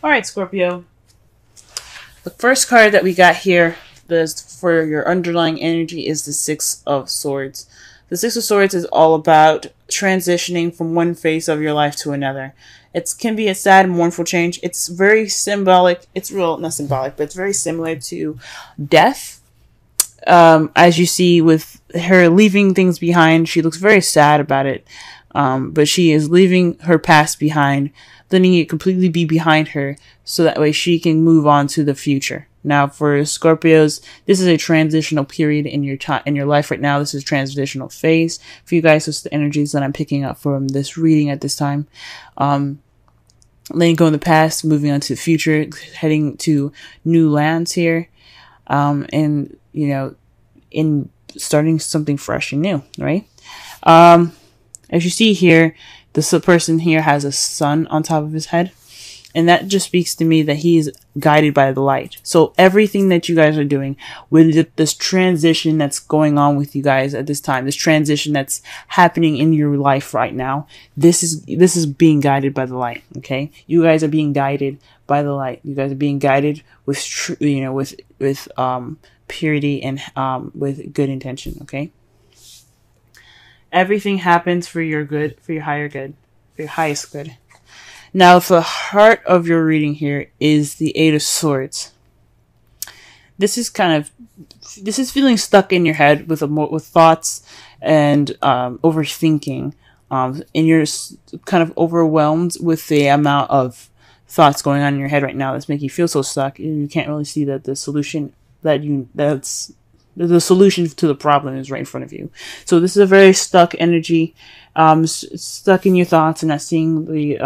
All right, Scorpio. The first card that we got here for your underlying energy is the Six of Swords. The Six of Swords is all about transitioning from one phase of your life to another. It can be a sad and mournful change. It's very symbolic. It's real, not symbolic, but it's very similar to death. As you see with her leaving things behind, she looks very sad about it. But she is leaving her past behind, letting it completely be behind her, so that way she can move on to the future. Now, for Scorpios, this is a transitional period in your time in your life right now. This is a transitional phase for you guys. It's the energies that I'm picking up from this reading at this time. Letting go in the past, moving on to the future, heading to new lands here, and in starting something fresh and new, right? As you see here, this person here has a sun on top of his head. And that just speaks to me that he is guided by the light. So everything that you guys are doing with this transition that's going on with you guys at this time, this transition that's happening in your life right now, this is being guided by the light. Okay, you guys are being guided by the light. You guys are being guided with purity and with good intention. Okay. Everything happens for your good, for your higher good, for your highest good. Now, the heart of your reading here is the Eight of Swords. This is feeling stuck in your head with thoughts and overthinking, and you're kind of overwhelmed with the amount of thoughts going on in your head right now that's making you feel so stuck. You can't really see that the solution the solution to the problem is right in front of you. So this is a very stuck energy, stuck in your thoughts and not seeing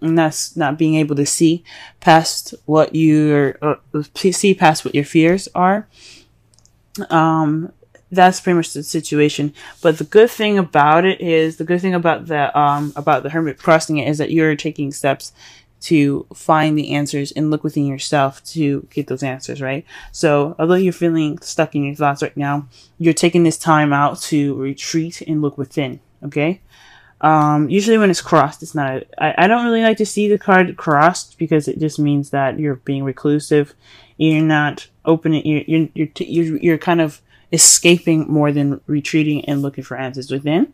and that's not being able to see past what see past what your fears are. That's pretty much the situation. But the good thing about it is, the Hermit crossing it is that you're taking steps to find the answers and look within yourself to get those answers, right? So although you're feeling stuck in your thoughts right now, you're taking this time out to retreat and look within, okay? Usually when it's crossed, it's not, I don't really like to see the card crossed because it just means that you're being reclusive. You're not opening, you're kind of escaping more than retreating and looking for answers within.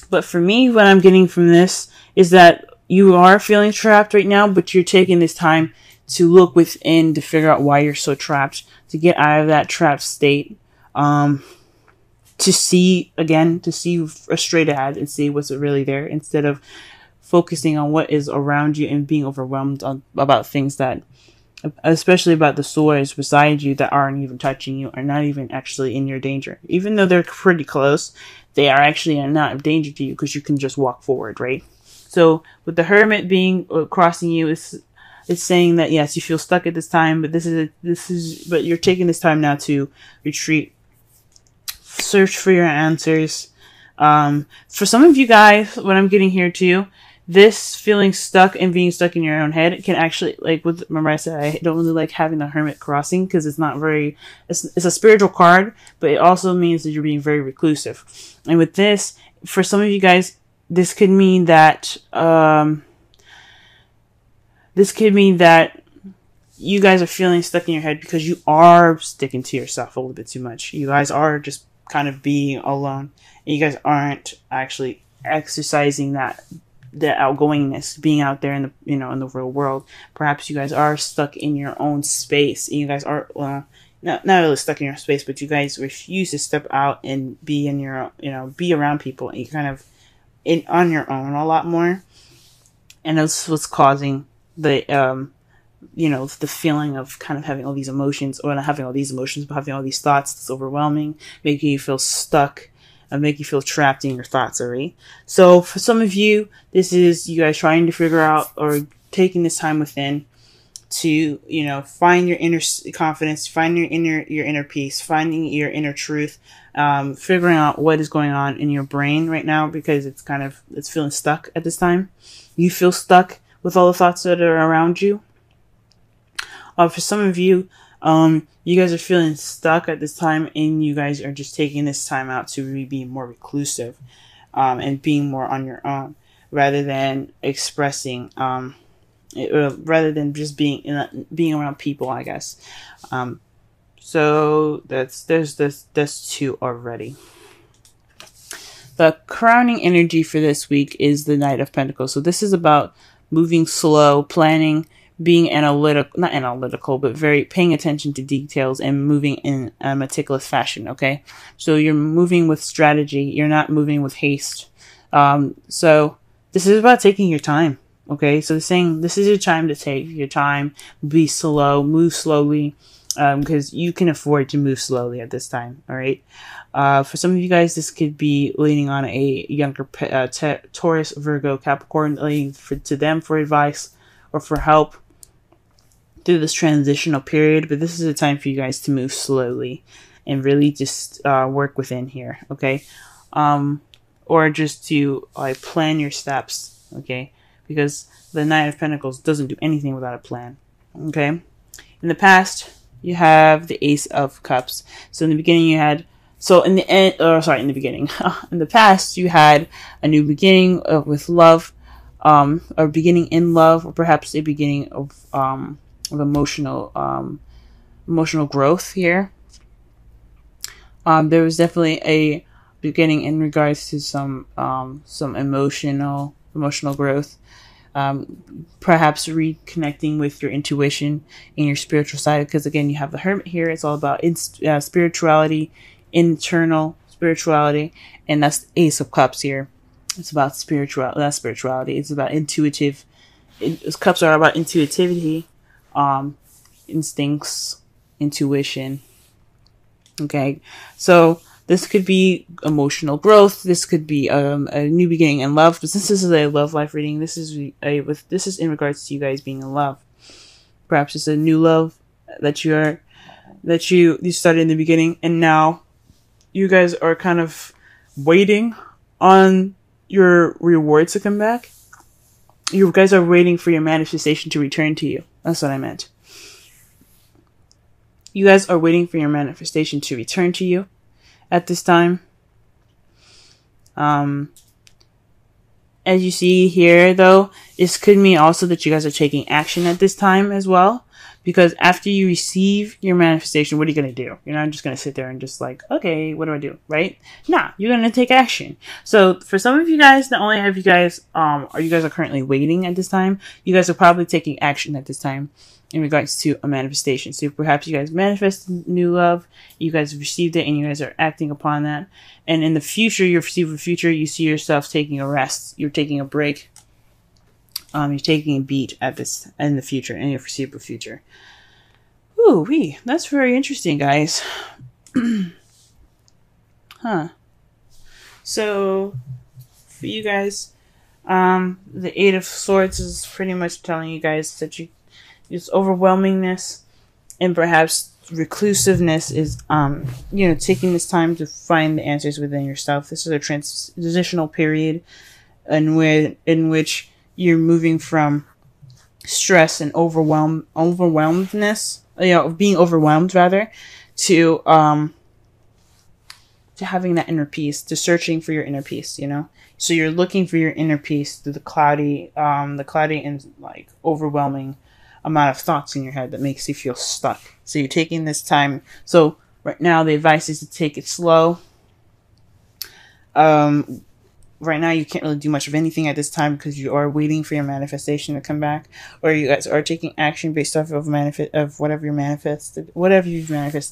But for me, what I'm getting from this is that you are feeling trapped right now, but you're taking this time to look within to figure out why you're so trapped, to get out of that trapped state, to see straight ahead and see what's really there instead of focusing on what is around you and being overwhelmed about things that, especially about the swords beside you that aren't even touching you, are not even actually in your danger. Even though they're pretty close, they are actually not of danger to you because you can just walk forward, right? So with the Hermit being crossing you, it's saying that yes, you feel stuck at this time, but but you're taking this time now to retreat, search for your answers. For some of you guys, what I'm getting here too, this feeling stuck and being stuck in your own head can actually, remember I said I don't really like having the Hermit crossing because it's not very, it's a spiritual card, but it also means that you're being very reclusive. And with this, for some of you guys, this could mean that you guys are feeling stuck in your head because you are sticking to yourself a little bit too much. You guys are just kind of being alone, and you guys aren't actually exercising the outgoingness, being out there in the real world. Perhaps you guys are stuck in your own space, and you guys are, well, not really stuck in your space, but you guys refuse to step out and be in your, be around people, and you kind of on your own a lot more. And that's what's causing the the feeling of kind of having all these emotions, or not having all these emotions, but having all these thoughts that's overwhelming, making you feel stuck and make you feel trapped in your thoughts already. So for some of you, this is you guys trying to figure out, or taking this time within to, find your inner confidence, find your inner peace, finding your inner truth, figuring out what is going on in your brain right now, because it's feeling stuck at this time. You feel stuck with all the thoughts that are around you. For some of you, you guys are feeling stuck at this time, and you guys are just taking this time out to really be more reclusive, and being more on your own, rather than expressing, rather than just being around people, I guess. So that's two already. The crowning energy for this week is the Knight of Pentacles. So this is about moving slow, planning, being not analytical, but very paying attention to details and moving in a meticulous fashion. Okay. So you're moving with strategy. You're not moving with haste. So this is about taking your time. Okay. So saying this is your time to take your time, be slow, move slowly. Because you can afford to move slowly at this time. All right. For some of you guys, this could be leaning on a younger Taurus, Virgo, Capricorn, leaning to them for advice or for help through this transitional period. But this is a time for you guys to move slowly and really just work within here. Okay. Or just to plan your steps. Okay. Because the Knight of Pentacles doesn't do anything without a plan. Okay. In the past, you have the Ace of Cups. So in the beginning in the past, you had a new beginning with love, or beginning in love, or perhaps a beginning of emotional growth here. There was definitely a beginning in regards to some emotional growth. Perhaps reconnecting with your intuition and your spiritual side, because again, you have the Hermit here. It's all about spirituality, internal spirituality, and that's the Ace of Cups here. It's about spirituality. It's about intuitive. Cups are about intuitivity, instincts, intuition. Okay, so this could be emotional growth. This could be a new beginning in love. But since this is a love life reading, this is in regards to you guys being in love. Perhaps it's a new love that you started in the beginning, and now you guys are kind of waiting on your rewards to come back. You guys are waiting for your manifestation to return to you. That's what I meant. You guys are waiting for your manifestation to return to you at this time. As you see here, though, this could mean also that you guys are taking action at this time as well. Because after you receive your manifestation, what are you going to do? You're not just going to sit there and just like, okay, what do I do? Right? Nah, you're going to take action. So for some of you guys, not only have you guys, you guys are currently waiting at this time, you guys are probably taking action at this time in regards to a manifestation. So perhaps you guys manifested new love, you guys received it, and you guys are acting upon that. And in the future, your foreseeable future, you see yourself taking a rest. You're taking a break. You're taking a beat at this in the future, in your foreseeable future. Ooh, that's very interesting, guys. Huh. So, for you guys, the Eight of Swords is pretty much telling you guys that it's overwhelmingness and perhaps reclusiveness is, taking this time to find the answers within yourself. This is a transitional period in which you're moving from stress and overwhelmedness, being overwhelmed rather, to having that inner peace, to searching for your inner peace, So you're looking for your inner peace through the cloudy and overwhelming amount of thoughts in your head that makes you feel stuck. So you're taking this time. So right now the advice is to take it slow. Right now you can't really do much of anything at this time because you are waiting for your manifestation to come back, or you guys are taking action based off of whatever you've manifested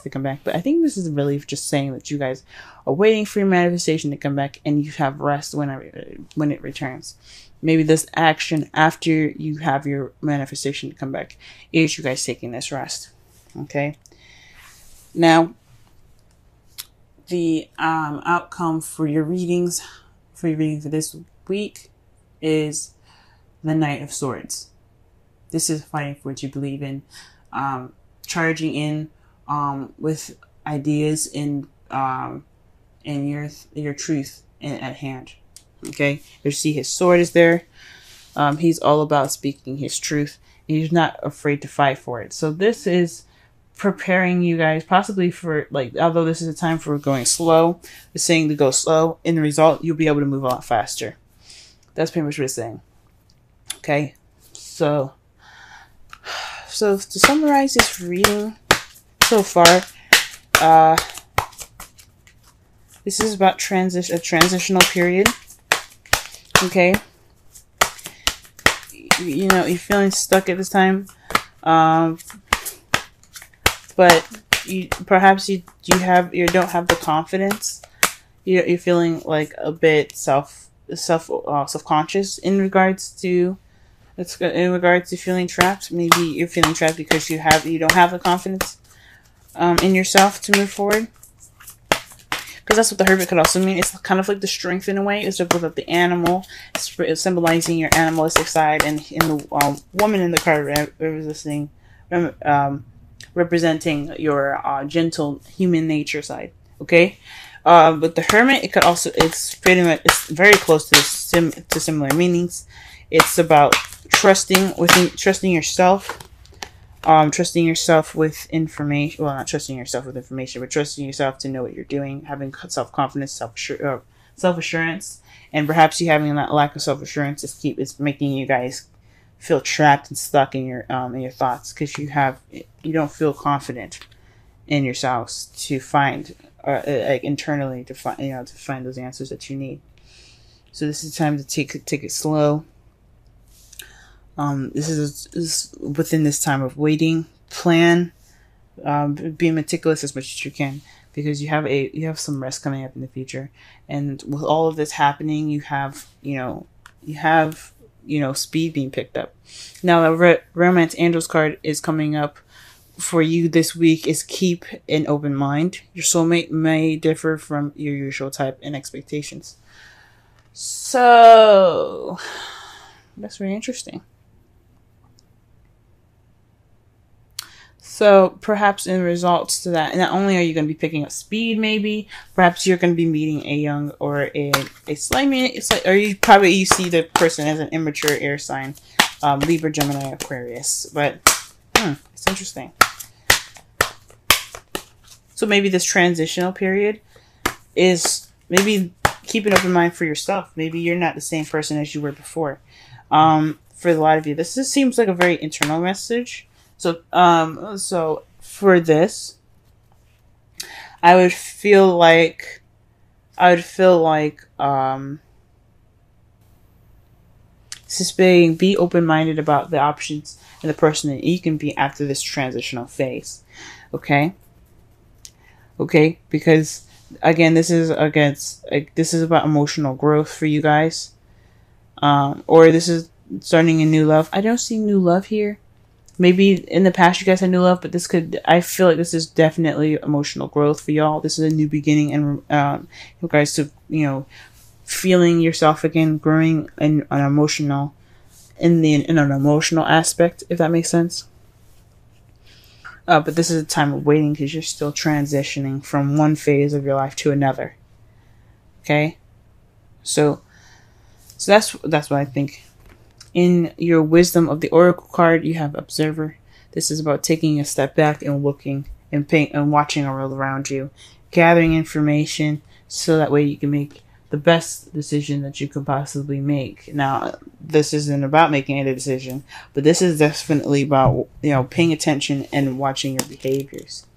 to come back. But I think this is really just saying that you guys are waiting for your manifestation to come back, and you have rest when it returns. Maybe this action after you have your manifestation to come back is you guys taking this rest. Okay. Now, the outcome for your readings. For your reading for this week is the Knight of Swords. This is fighting for what you believe in, charging in with ideas and your truth at hand. Okay, you see his sword is there. He's all about speaking his truth. And he's not afraid to fight for it. So this is preparing you guys possibly for, although this is a time for going slow, it's saying to go slow. In the result, you'll be able to move a lot faster. That's pretty much what it's saying. Okay, so So to summarize this reading so far, this is about a transitional period. Okay. You know, you're feeling stuck at this time. But perhaps you don't have the confidence. You're feeling like a bit self-conscious in regards to feeling trapped. Maybe you're feeling trapped because you don't have the confidence in yourself to move forward. Because that's what the Hermit could also mean. It's kind of like the strength in a way. It's about the animal. It's symbolizing your animalistic side, and in the woman in the card representing your gentle human nature side. Okay, but the Hermit, it's very close to similar meanings. It's about trusting yourself. Trusting yourself with information. Well, not trusting yourself with information, but trusting yourself to know what you're doing, having self-confidence, self-assurance, and perhaps you having that lack of self-assurance is making you guys feel trapped and stuck in your thoughts, because you don't feel confident in yourselves to find internally to find those answers that you need. So this is time to take it slow. This is within this time of waiting. Plan, be meticulous as much as you can, because you have some rest coming up in the future, and with all of this happening, you have speed being picked up. Now the Romance Angels card is coming up for you this week. Is keep an open mind. Your soulmate may differ from your usual type and expectations. So that's very interesting. So perhaps in results to that, not only are you going to be picking up speed, maybe perhaps you're going to be meeting a young or a slightly, or you see the person as an immature air sign, Libra, Gemini, Aquarius. But it's interesting. So maybe this transitional period is maybe keep an open mind for yourself. Maybe you're not the same person as you were before. For a lot of you, this seems like a very internal message. So for this, I would feel like, be open-minded about the options and the person that you can be after this transitional phase. Okay, because again, this is about emotional growth for you guys, or this is starting a new love. I don't see new love here. Maybe in the past you guys had new love, but I feel like this is definitely emotional growth for y'all. This is a new beginning, and you guys to, feeling yourself again, growing in an emotional aspect, if that makes sense. But this is a time of waiting, because you're still transitioning from one phase of your life to another. Okay? So that's what I think. In your wisdom of the Oracle card, you have Observer. This is about taking a step back and looking and watching the world around you, gathering information so that way you can make the best decision that you could possibly make. Now, this isn't about making a decision, but this is definitely about, paying attention and watching your behaviors.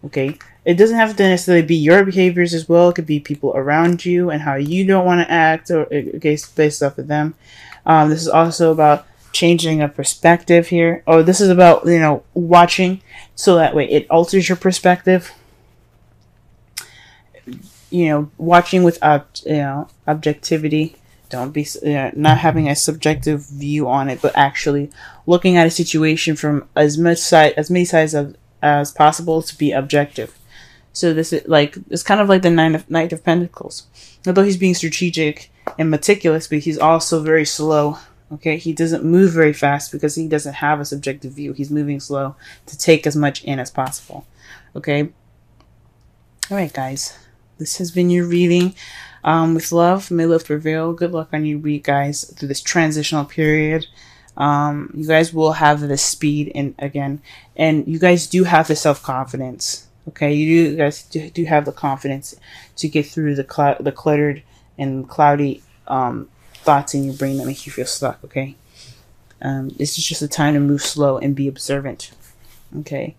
Okay? It doesn't have to necessarily be your behaviors as well. It could be people around you and how you don't want to act, or based off of them. This is also about changing a perspective here. Oh, this is about, watching so that way it alters your perspective. Watching with objectivity. Don't be not having a subjective view on it, but actually looking at a situation from as many sides as possible to be objective. So this is it's kind of like the Knight of Pentacles. Although he's being strategic and meticulous, but he's also very slow. Okay, he doesn't move very fast because he doesn't have a subjective view. He's moving slow to take as much in as possible. Okay. All right, guys. This has been your reading. With love, may love prevail. Good luck on your week, guys, through this transitional period. You guys will have the speed again, and you guys do have the self-confidence. Okay, you guys do have the confidence to get through the cluttered and cloudy thoughts in your brain that make you feel stuck. Okay, This is just a time to move slow and be observant. Okay.